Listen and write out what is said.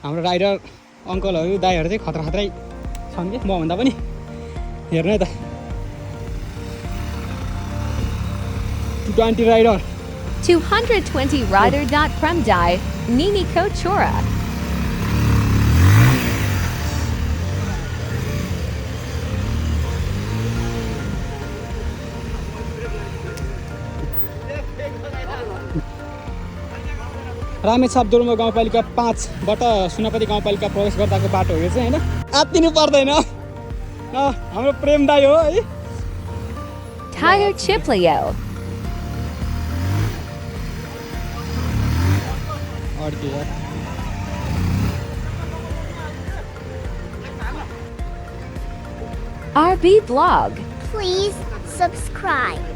हाम्रो राइडर अङ्कलहरू दाइहरू चाहिँ खतरा खतरै छन् कि मभन्दा पनि हेर्नु है त 220 rider 220 rider.premdai Nini Kochora. Ramechhap दोलमा गाउँपालिका 5 बाट सुनापति गाउँपालिका प्रवेश गर्दाको बाटो हो यो चाहिँ हैन आत्तिनु पर्दैन हाम्रो प्रेम दाइ हो है Tiger Chiplio. अड्के यार RB Blog. Please subscribe.